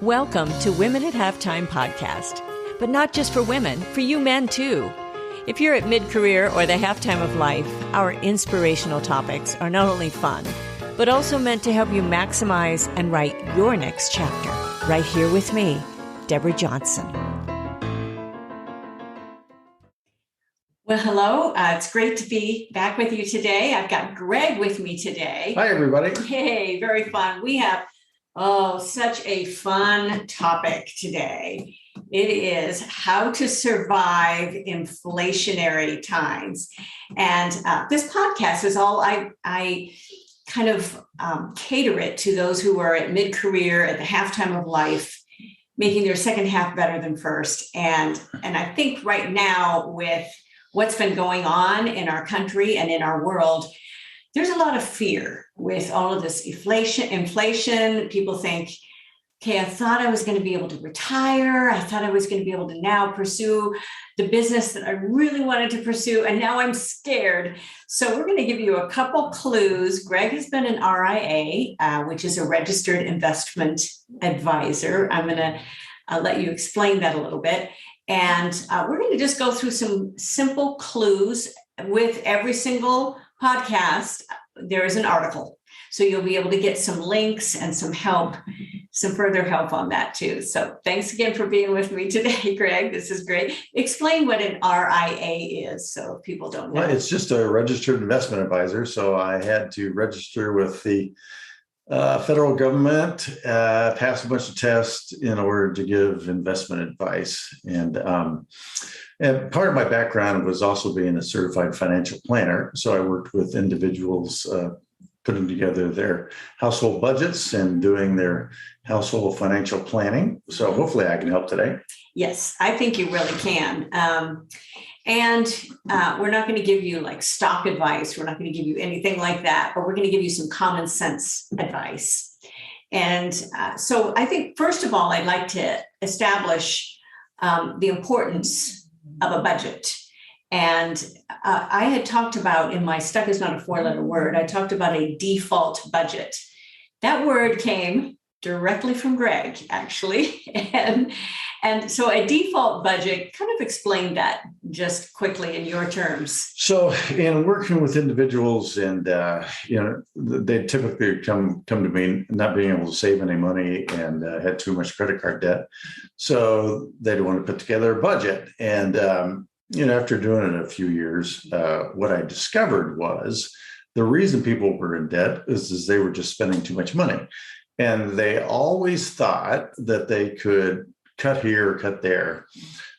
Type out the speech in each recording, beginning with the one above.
Welcome to Women at Halftime podcast, but not just for women, for you men too. If you're at mid-career or the halftime of life, our inspirational topics are not only fun, but also meant to help you maximize and write your next chapter. Right here with me, Deborah Johnson. Well, hello. It's great to be back with you today. I've got Greg with me today. Hi, everybody. Hey, very fun. We have such a fun topic today. It is how to survive inflationary times. And this podcast is all I kind of cater it to those who are at mid-career, at the halftime of life, making their second half better than first. And I think right now, with what's been going on in our country and in our world, there's a lot of fear with all of this inflation. People think, okay, I thought I was going to be able to retire. I thought I was going to be able to now pursue the business that I really wanted to pursue. And now I'm scared. So we're going to give you a couple clues. Greg has been an RIA, which is a registered investment advisor. I'm going to let you explain that a little bit. And we're going to just go through some simple clues. With every single podcast, there is an article. So you'll be able to get some links and some help, some further help on that too. So thanks again for being with me today, Greg. This is great. Explain what an RIA is so people don't know. Well, it's just a registered investment advisor. So I had to register with the federal government, pass a bunch of tests in order to give investment advice. And part of my background was also being a certified financial planner. So I worked with individuals putting together their household budgets and doing their household financial planning. So hopefully I can help today. Yes, I think you really can. And we're not going to give you like stock advice. We're not going to give you anything like that, but we're going to give you some common sense advice. And so I think, first of all, I'd like to establish the importance of a budget. And I had talked about in my stuck is not a four-letter word. I talked about a default budget. That word came directly from Greg, actually. And so a default budget, kind of explain that just quickly in your terms. So in working with individuals and, they typically come to me not being able to save any money and had too much credit card debt. So they want to put together a budget. And, after doing it a few years, what I discovered was the reason people were in debt is they were just spending too much money. And they always thought that they could cut here, cut there.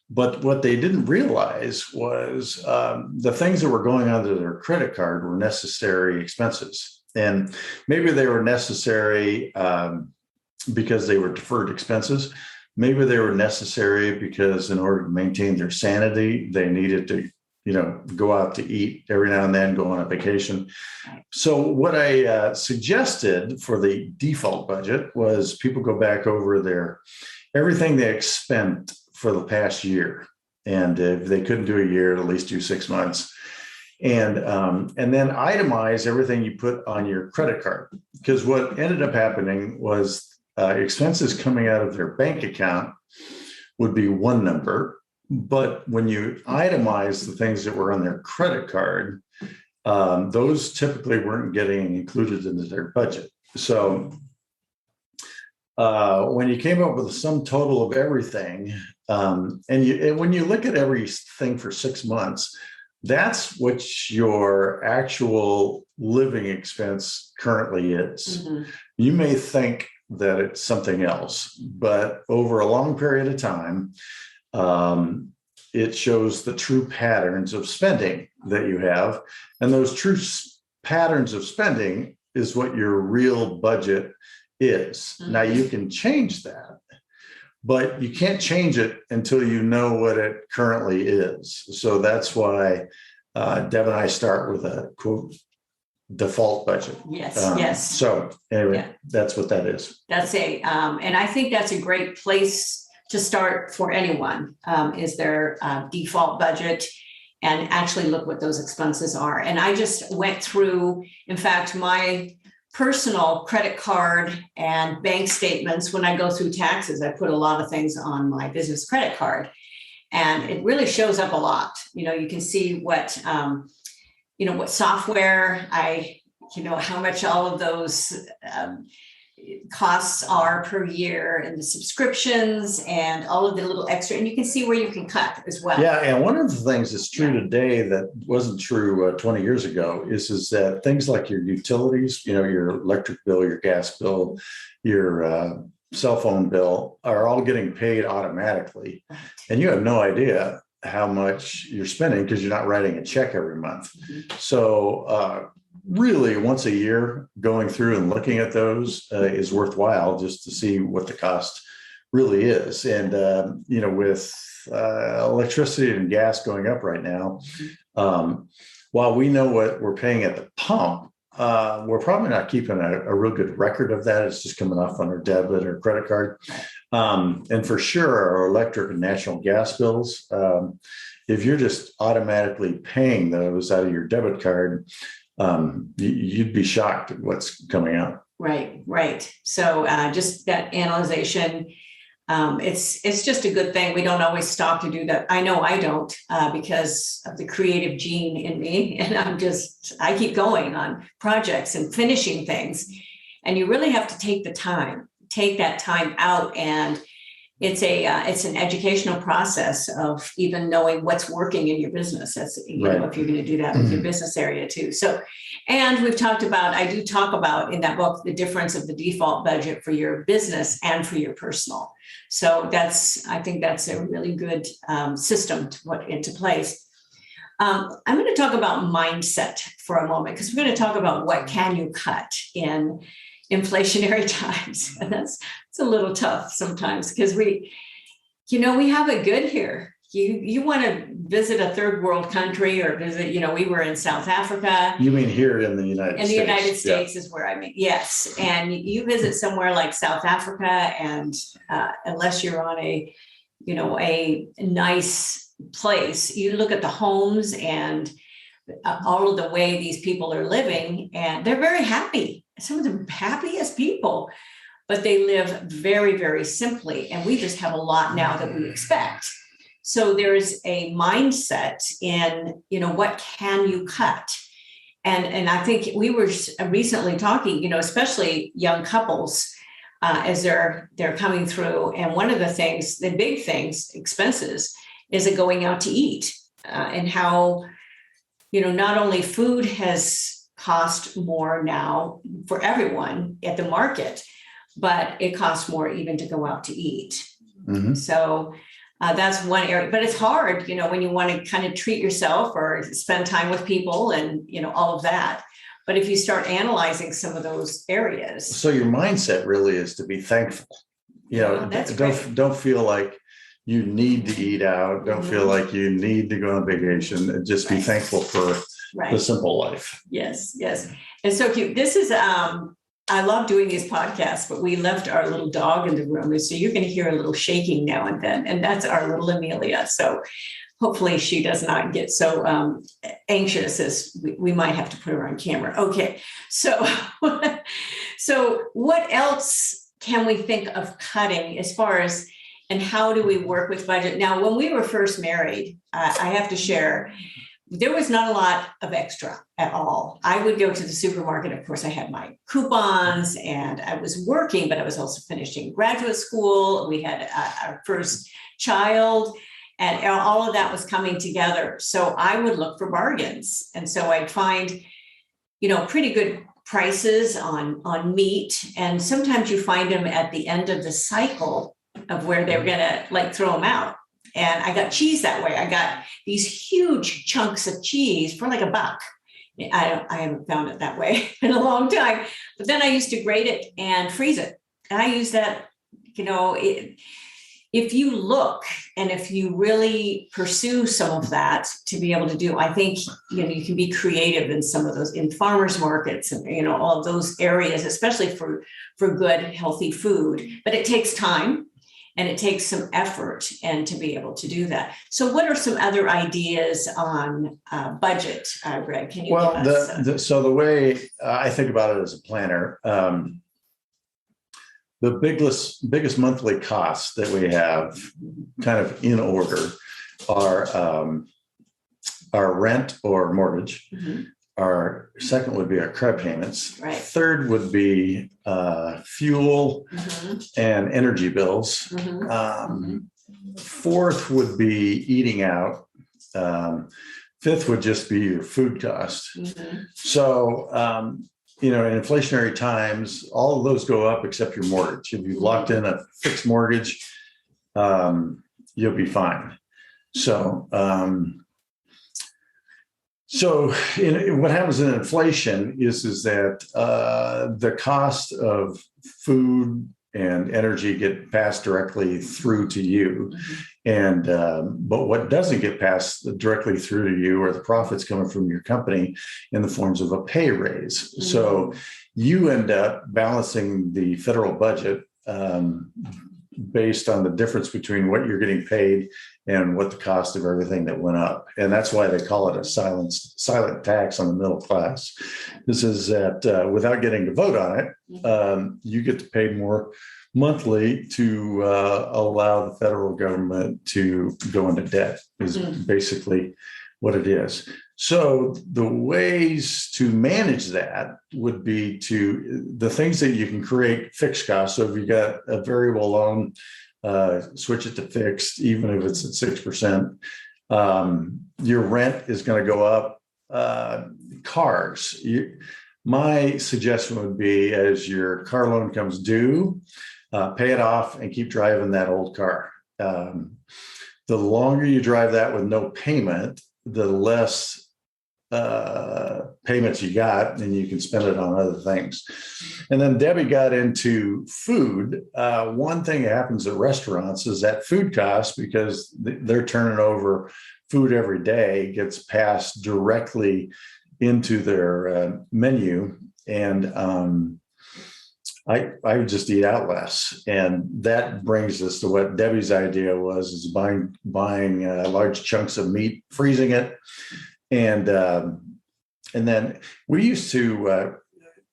But what they didn't realize was the things that were going onto their credit card were necessary expenses. And maybe they were necessary because they were deferred expenses. Maybe they were necessary because in order to maintain their sanity, they needed to, go out to eat every now and then, go on a vacation. So what I suggested for the default budget was people go back over everything they spent for the past year. And if they couldn't do a year, at least do 6 months. And then itemize everything you put on your credit card. Because what ended up happening was expenses coming out of their bank account would be one number. But when you itemize the things that were on their credit card, those typically weren't getting included into their budget. So when you came up with the sum total of everything, and when you look at everything for 6 months, that's what your actual living expense currently is. Mm-hmm. You may think that it's something else, but over a long period of time, it shows the true patterns of spending that you have. And those true patterns of spending is what your real budget is. Mm-hmm. Now you can change that, but you can't change it until you know what it currently is. So that's why Deb and I start with a quote, default budget. Yes. So anyway, That's what that is. That's and I think that's a great place to start for anyone, is their default budget, and actually look what those expenses are. And I just went through, in fact, my personal credit card and bank statements. When I go through taxes, I put a lot of things on my business credit card, and it really shows up a lot. You can see what, what software how much all of those costs are per year, and the subscriptions and all of the little extra, and you can see where you can cut as well. Yeah, and one of the things that's true today that wasn't true 20 years ago is that things like your utilities, your electric bill, your gas bill, your cell phone bill are all getting paid automatically, and you have no idea how much you're spending because you're not writing a check every month. Mm-hmm. So really once a year going through and looking at those is worthwhile, just to see what the cost really is. And with electricity and gas going up right now, while we know what we're paying at the pump, we're probably not keeping a real good record of that. It's just coming off on our debit or credit card. And for sure, our electric and natural gas bills, if you're just automatically paying those out of your debit card, you'd be shocked at what's coming out. Right. So just that analyzation, it's just a good thing. We don't always stop to do that. I know I don't because of the creative gene in me. And I keep going on projects and finishing things. And you really have to take that time out. And it's an educational process of even knowing what's working in your business. That's, if you're going to do that with your business area too. So, and I do talk about in that book, the difference of the default budget for your business and for your personal. So I think that's a really good system to put into place. I'm going to talk about mindset for a moment, because we're going to talk about what can you cut in inflationary times. And it's a little tough sometimes because we have it good here. You want to visit a third world country or visit, we were in South Africa. You mean here in the United States? In the United States is where I mean, yes. And you visit somewhere like South Africa, and unless you're on a nice place, you look at the homes and all of the way these people are living, and they're very happy. Some of the happiest people, but they live very, very simply. And we just have a lot now that we expect. So there's a mindset in, what can you cut? And I think we were recently talking, especially young couples, as they're coming through. And one of the big things, expenses, is going out to eat, and how, not only food has cost more now for everyone at the market, but it costs more even to go out to eat. Mm-hmm. So that's one area, but it's hard, when you want to kind of treat yourself or spend time with people and, all of that. But if you start analyzing some of those areas. So your mindset really is to be thankful. Don't feel like you need to eat out. Don't feel like you need to go on vacation. Just be thankful for the simple life. Yes. And so cute. This is, I love doing these podcasts, but we left our little dog in the room. And so you're going to hear a little shaking now and then. And that's our little Amelia. So hopefully she does not get so anxious as we might have to put her on camera. Okay. So what else can we think of cutting as far as, and how do we work with budget? Now, when we were first married, I have to share, there was not a lot of extra at all. I would go to the supermarket. Of course, I had my coupons and I was working, but I was also finishing graduate school. We had our first child, and all of that was coming together. So I would look for bargains. And so I'd find, pretty good prices on meat. And sometimes you find them at the end of the cycle of where they're going to throw them out. And I got cheese that way. I got these huge chunks of cheese for like $1. I haven't found it that way in a long time. But then I used to grate it and freeze it. And I use that, if you look and if you really pursue some of that to be able to do, I think, you can be creative in some of those, in farmers markets and, all of those areas, especially for good, healthy food. But it takes time. And it takes some effort and to be able to do that. So what are some other ideas on budget, Greg? Can you Well, give us? so the way I think about it as a planner, the biggest monthly costs that we have, kind of in order, are rent or mortgage. Mhm. Our second would be our credit payments. Right. Third would be fuel Mhm. and energy bills. Mhm. Fourth would be eating out. Fifth would just be your food cost. Mhm. So, in inflationary times, all of those go up except your mortgage. If you've locked in a fixed mortgage, you'll be fine. So, what happens in inflation is that the cost of food and energy get passed directly through to you. And but what doesn't get passed directly through to you are the profits coming from your company in the forms of a pay raise. So you end up balancing the federal budget based on the difference between what you're getting paid and what the cost of everything that went up. And that's why they call it a silent tax on the middle class. This is that without getting to vote on it, you get to pay more monthly to allow the federal government to go into debt, is basically what it is. So the ways to manage that would be the things that you can create fixed costs. So if you got a variable loan, switch it to fixed, even if it's at 6%. Your rent is going to go up. Cars. My suggestion would be, as your car loan comes due, pay it off and keep driving that old car. The longer you drive that with no payment, the less payments you got, and you can spend it on other things. And then Debbie got into food. One thing that happens at restaurants is that food costs, because they're turning over food every day, gets passed directly into their menu. And I would just eat out less. And that brings us to what Debbie's idea was, is buying large chunks of meat, freezing it. And then we used to,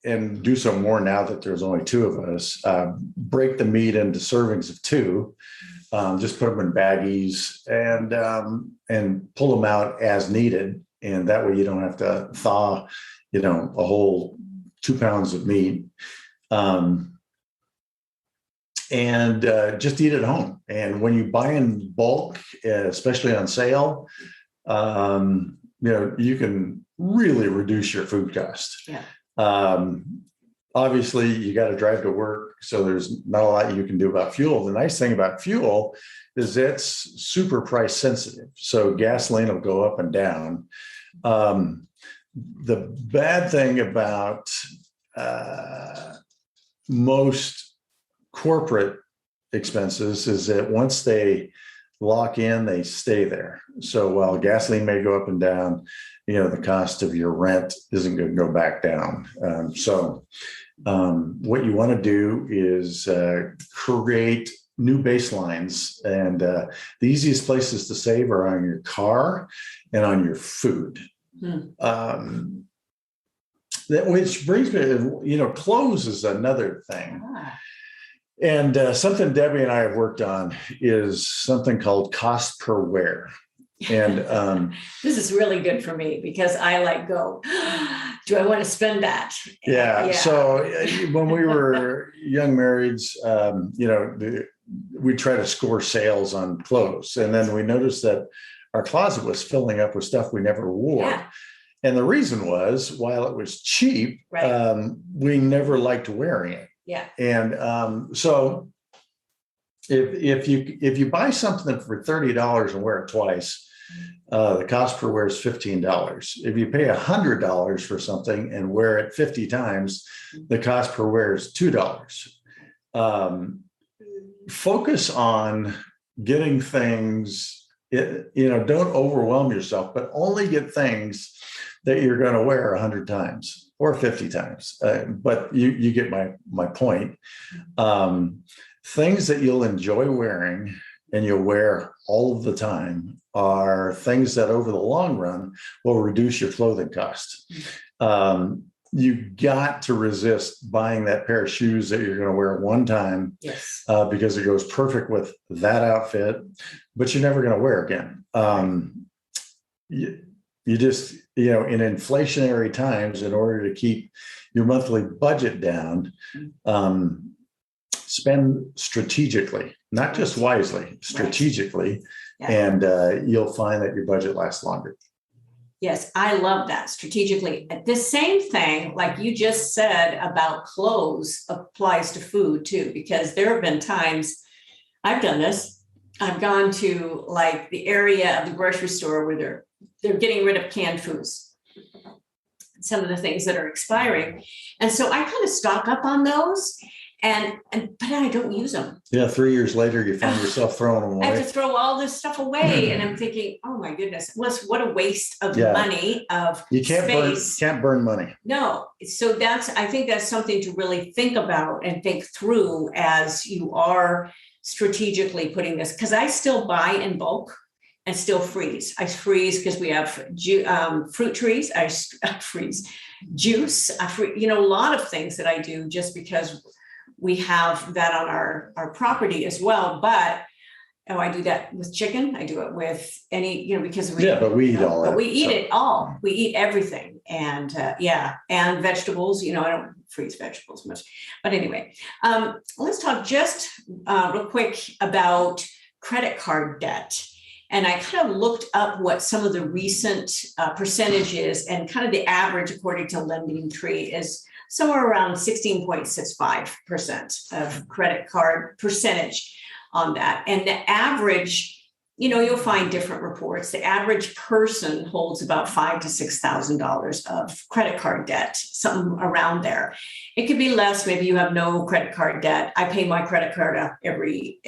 and do some more now that there's only two of us, break the meat into servings of two, just put them in baggies and pull them out as needed. And that way you don't have to thaw, a whole 2 pounds of meat. And just eat at home. And when you buy in bulk, especially on sale, you can really reduce your food cost. Yeah. Obviously, you got to drive to work, so there's not a lot you can do about fuel. The nice thing about fuel is it's super price sensitive. So gasoline will go up and down. The bad thing about most corporate expenses is that once they lock in, they stay there. So while gasoline may go up and down, the cost of your rent isn't going to go back down. What you want to do is create new baselines. And the easiest places to save are on your car and on your food. Which brings me, clothes is another thing. And something Debbie and I have worked on is something called cost per wear. And this is really good for me because I go, do I want to spend that? Yeah. So when we were young marrieds, we try to score sales on clothes. And then we noticed that our closet was filling up with stuff we never wore. Yeah. And the reason was, while it was cheap, right, we never liked wearing it. Yeah. And so if you buy something for $30 and wear it twice, the cost per wear is $15. If you pay $100 for something and wear it 50 times, the cost per wear is $2. Focus on getting things, don't overwhelm yourself, but only get things that you're going to wear 100 times or 50 times. But you get my point. things that you'll enjoy wearing and you'll wear all of the time are things that over the long run will reduce your clothing cost. You got to resist buying that pair of shoes that you're going to wear one time, Yes. because it goes perfect with that outfit, but you're never going to wear again. You just, in inflationary times, in order to keep your monthly budget down, spend strategically, not just wisely, strategically, Yeah. and you'll find that your budget lasts longer. Yes, I love that, strategically. The same thing, like you just said about clothes, applies to food too, because there have been times I've done this. I've gone to like the area of the grocery store where they're getting rid of canned foods, some of the things that are expiring. And so I kind of stock up on those, but I don't use them. Yeah, 3 years later, you find yourself throwing them away. I have to throw all this stuff away, and I'm thinking, oh my goodness, what a waste of money, of you can't burn money. No, so I think that's something to really think about and think through as you are strategically putting this. Because I still buy in bulk and still freeze. I freeze because we have fruit trees. I freeze juice. A lot of things that I do just because we have that on our property as well. But I do that with chicken. I do it with any, because but we eat all that. But we eat it all. We eat everything. And and vegetables, I don't freeze vegetables much. But anyway, let's talk just real quick about credit card debt. And I kind of looked up what some of the recent percentages, and kind of the average according to Lending Tree is somewhere around 16.65% of credit card percentage on that. And the average, you'll find different reports. The average person holds about $5,000 to $6,000 of credit card debt, something around there. It could be less. Maybe you have no credit card debt. I pay my credit card up every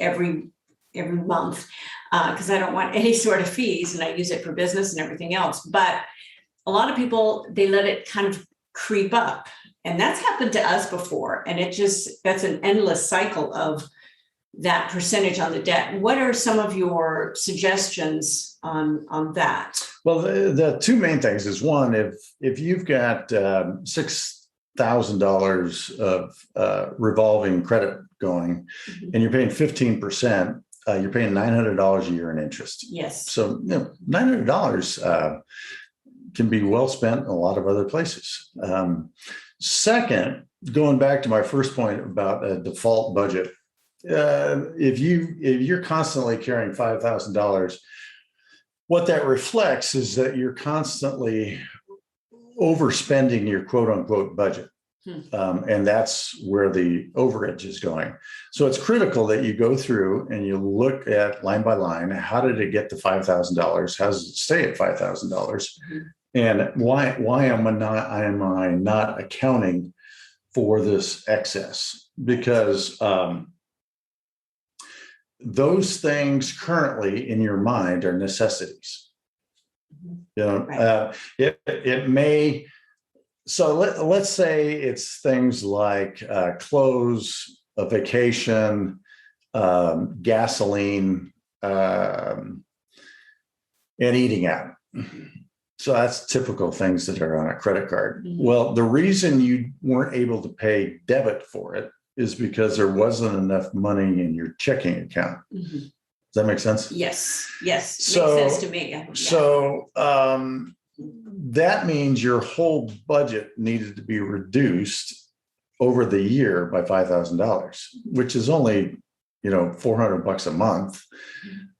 month because I don't want any sort of fees, and I use it for business and everything else. But a lot of people, they let it kind of creep up. And that's happened to us before. And that's an endless cycle of that percentage on the debt. What are some of your suggestions on that? Well, the two main things is, one, if you've got $6,000 of revolving credit going, and you're paying 15%, you're paying $900 a year in interest. Yes. So $900 can be well spent in a lot of other places. Second, going back to my first point about a default budget, if you're constantly carrying $5,000, what that reflects is that you're constantly overspending your quote unquote budget. And that's where the overage is going. So it's critical that you go through and you look at line by line, how did it get to $5,000? How does it stay at $5,000? And why am I not accounting for this excess? Because those things currently in your mind are necessities. It may. So let's say it's things like clothes, a vacation, gasoline, and eating out. So that's typical things that are on a credit card. Well, the reason you weren't able to pay debit for it is because there wasn't enough money in your checking account. Does that make sense? Yes. Makes sense to me. Yeah. So that means your whole budget needed to be reduced over the year by $5,000, which is only, $400 a month.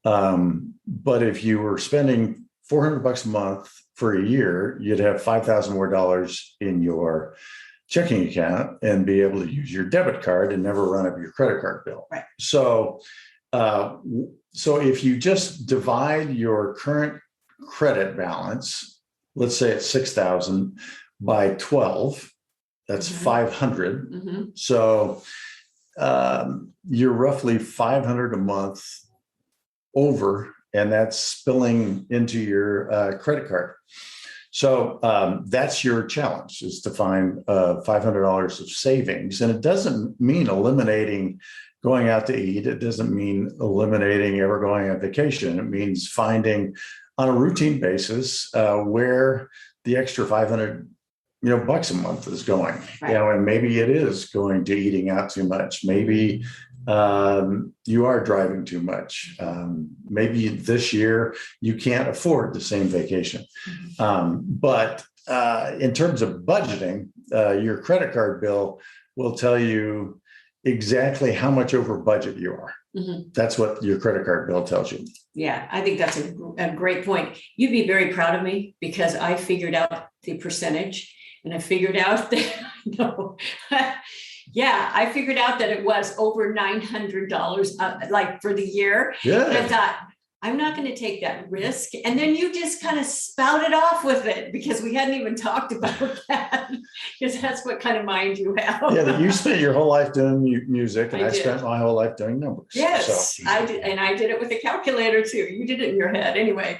But if you were spending $400 a month for a year, you'd have $5,000 more dollars in your checking account and be able to use your debit card and never run up your credit card bill. Right. So if you just divide your current credit balance, let's say it's 6,000 by 12, that's 500. So you're roughly 500 a month over, and that's spilling into your credit card. So that's your challenge, is to find $500 of savings. And it doesn't mean eliminating going out to eat. It doesn't mean eliminating ever going on vacation. It means finding on a routine basis where the extra 500 bucks a month is going. Right. And maybe it is going to eating out too much. Maybe you are driving too much. Maybe this year you can't afford the same vacation. But in terms of budgeting, your credit card bill will tell you exactly how much over budget you are. That's what your credit card bill tells you. Yeah, I think that's a great point. You'd be very proud of me because I figured out the percentage and I figured out that, no, yeah, I figured out that it was over $900 like for the year. Yeah. And I thought, I'm not going to take that risk. And then you just kind of spouted off with it because we hadn't even talked about that because that's what kind of mind you have. Yeah, you spent your whole life doing music and I did. spent my whole life doing numbers. Yes, so. I did. And I did it with a calculator too. You did it in your head anyway.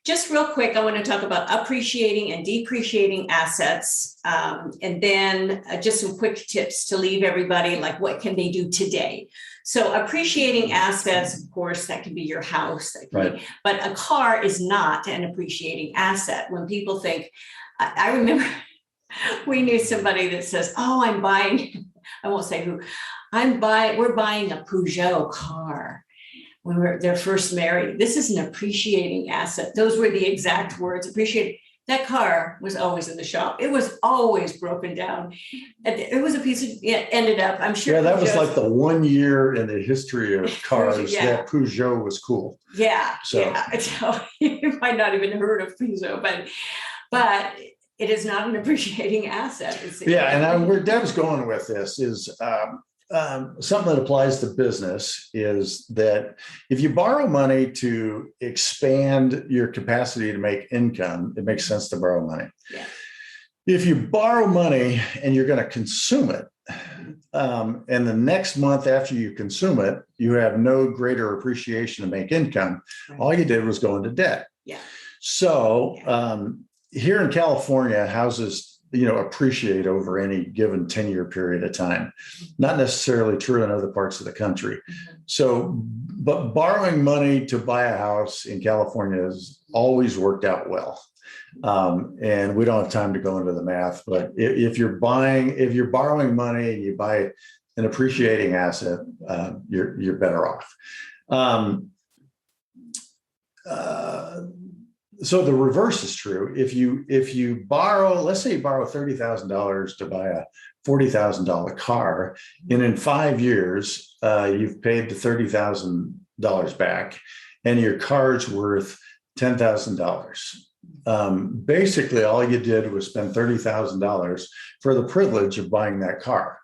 Just real quick, I want to talk about appreciating and depreciating assets. And then just some quick tips to leave everybody, like what can they do today? So appreciating assets, of course, that can be your house, right. But a car is not an appreciating asset. When people think, I remember we knew somebody that says, oh, I'm buying, I won't say who, we're buying a Peugeot car. When they're first married, this is an appreciating asset. Those were the exact words, appreciating. That car was always in the shop. It was always broken down. It was a piece of, it ended up, I'm sure. Yeah, that was like the 1 year in the history of cars that Peugeot was cool. Yeah, so you might not even heard of Peugeot, but it is not an appreciating asset. And where Deb's going with this is something that applies to business is that if you borrow money to expand your capacity to make income, it makes sense to borrow money. Yeah. If you borrow money and you're going to consume it, and the next month after you consume it, you have no greater appreciation to make income, right. All you did was go into debt. Yeah. So here in California, houses appreciate over any given 10-year period of time. Not necessarily true in other parts of the country. So, but borrowing money to buy a house in California has always worked out well. And we don't have time to go into the math, but if you're borrowing money and you buy an appreciating asset, you're better off. So the reverse is true. If you borrow, let's say you borrow $30,000 to buy a $40,000 car, and in 5 years you've paid the $30,000 back, and your car's worth $10,000. Basically, all you did was spend $30,000 for the privilege of buying that car,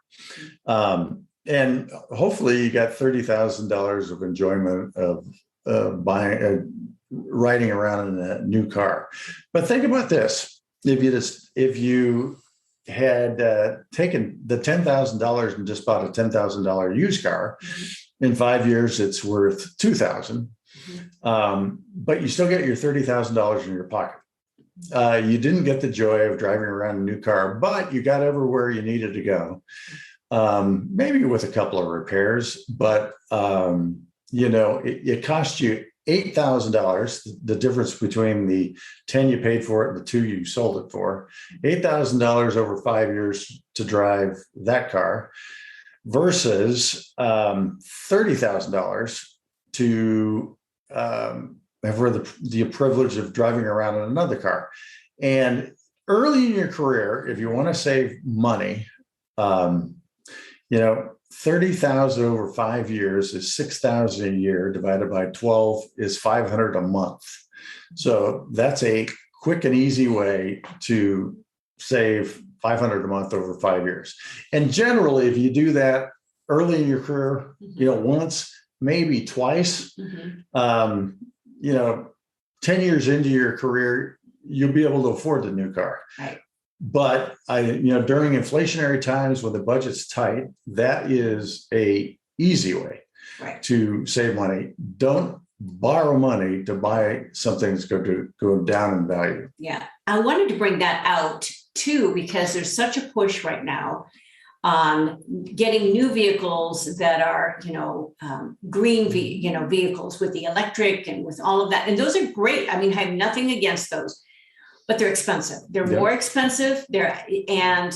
and hopefully you got $30,000 of enjoyment of riding around in a new car. But think about this: if you had taken the $10,000 and just bought a $10,000 used car, in 5 years it's worth $2,000, but you still get your $30,000 in your pocket. You didn't get the joy of driving around a new car, but you got everywhere you needed to go. Maybe with a couple of repairs, but it cost you $8,000, the difference between the 10 you paid for it and the 2 you sold it for, $8,000 over 5 years to drive that car versus $30,000 to have the privilege of driving around in another car. And early in your career, if you want to save money, 30,000 over 5 years is 6,000 a year, divided by 12 is 500 a month. So that's a quick and easy way to save 500 a month over 5 years. And generally, if you do that early in your career, once, maybe twice, 10 years into your career, you'll be able to afford the new car. Right. But during inflationary times when the budget's tight, that is a easy way to save money. Don't borrow money to buy something that's going to go down in value. Yeah, I wanted to bring that out too, because there's such a push right now on getting new vehicles that are, green, vehicles with the electric and with all of that. And those are great. I mean, I have nothing against those, but they're expensive. They're more expensive. And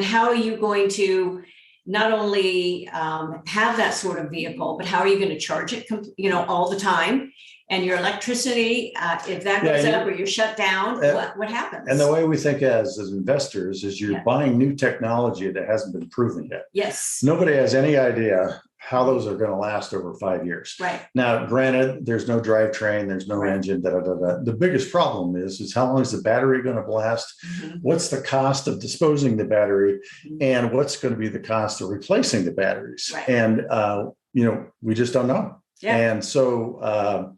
how are you going to not only have that sort of vehicle, but how are you going to charge it, all the time? And your electricity, if that goes up or you're shut down, what happens? And the way we think as investors is you're buying new technology that hasn't been proven yet. Yes. Nobody has any idea how those are going to last over 5 years. Right. Now, granted, there's no drivetrain, there's no engine, The biggest problem is how long is the battery going to last? Mm-hmm. What's the cost of disposing the battery? Mm-hmm. And what's going to be the cost of replacing the batteries? Right. And, we just don't know. Yeah. And so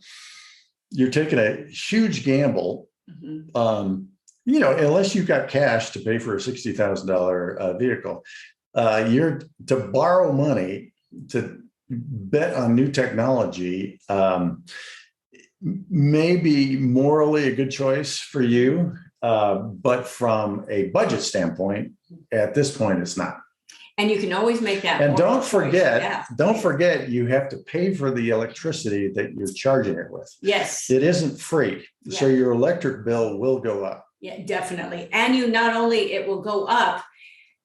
you're taking a huge gamble, unless you've got cash to pay for a $60,000 vehicle, you're to borrow money to bet on new technology may be morally a good choice for you, but from a budget standpoint, at this point, it's not. And you can always make that. And don't forget, you have to pay for the electricity that you're charging it with. Yes. It isn't free. Yeah. So your electric bill will go up. Yeah, definitely. And it will go up,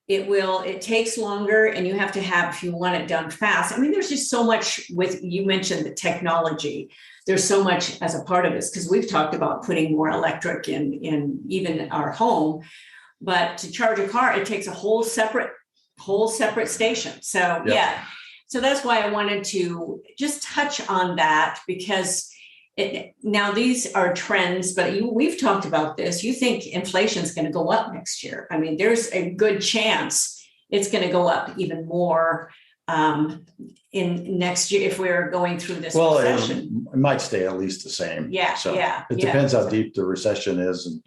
it takes longer, and you have to have, if you want it done fast. I mean, there's just so much you mentioned the technology. There's so much as a part of this, because we've talked about putting more electric in even our home, but to charge a car, it takes a whole separate station. So so that's why I wanted to just touch on that, because now these are trends, but we've talked about this. You think inflation is going to go up next year. I mean, there's a good chance it's going to go up even more in next year if we're going through this recession. It might stay at least the same. Yeah. So it depends how deep the recession is and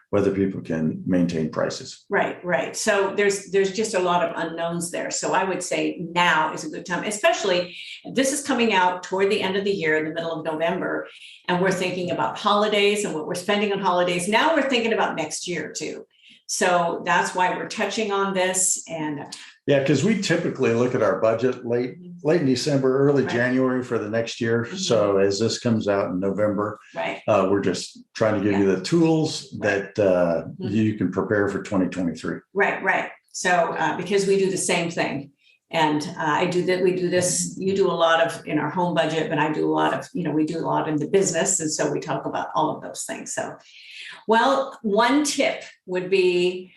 whether people can maintain prices. Right. So there's just a lot of unknowns there. So I would say now is a good time, especially this is coming out toward the end of the year, in the middle of November, and we're thinking about holidays and what we're spending on holidays. Now we're thinking about next year too. So that's why we're touching on this. And because we typically look at our budget late in December, early January for the next year. Mm-hmm. So as this comes out in November, we're just trying to give you the tools that you can prepare for 2023. Right. So because we do the same thing. And I do that. We do this. You do a lot of in our home budget, but I do a lot of, we do a lot in the business. And so we talk about all of those things. So, well, one tip would be,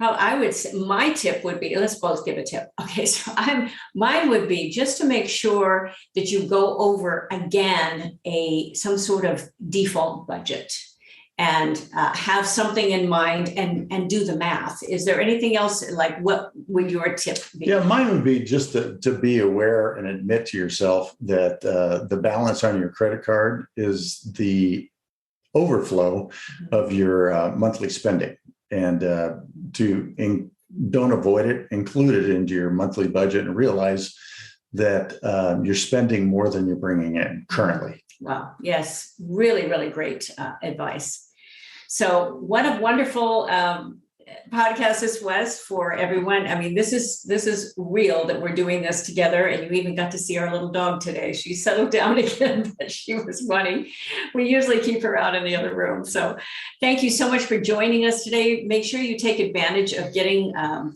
I would say my tip would be, let's both give a tip. Okay. So mine would be just to make sure that you go over again some sort of default budget and have something in mind and do the math. Is there anything else, like what would your tip be? Yeah, mine would be just to be aware and admit to yourself that the balance on your credit card is the overflow of your monthly spending, and don't avoid it, include it into your monthly budget and realize that you're spending more than you're bringing in currently. Wow. Yes. Really, really great advice. So what a wonderful podcast this was for everyone. I mean, this is real that we're doing this together, and you even got to see our little dog today. She settled down again, but she was running. We usually keep her out in the other room. So thank you so much for joining us today. Make sure you take advantage of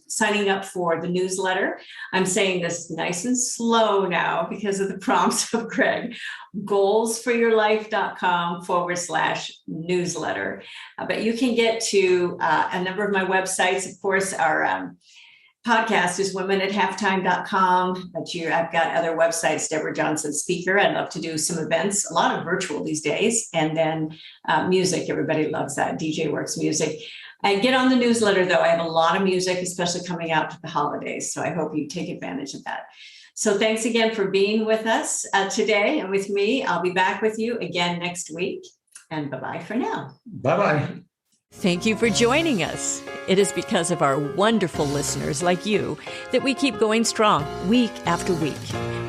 signing up for the newsletter. I'm saying this nice and slow now because of the prompts of Greg. goalsforyourlife.com/newsletter. But you can get to a number of my websites. Of course, our podcast is womenathafftime.com, but I've got other websites, Deborah Johnson Speaker. I'd love to do some events, a lot of virtual these days. And then music, everybody loves that, DJ Works Music. And get on the newsletter, though. I have a lot of music, especially coming out to the holidays. So I hope you take advantage of that. So thanks again for being with us today and with me. I'll be back with you again next week. And bye-bye for now. Bye-bye. Thank you for joining us. It is because of our wonderful listeners like you that we keep going strong week after week.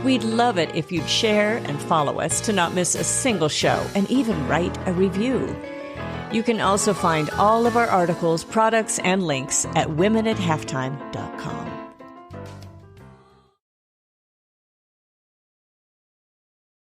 We'd love it if you'd share and follow us to not miss a single show and even write a review. You can also find all of our articles, products, and links at womenathafftime.com.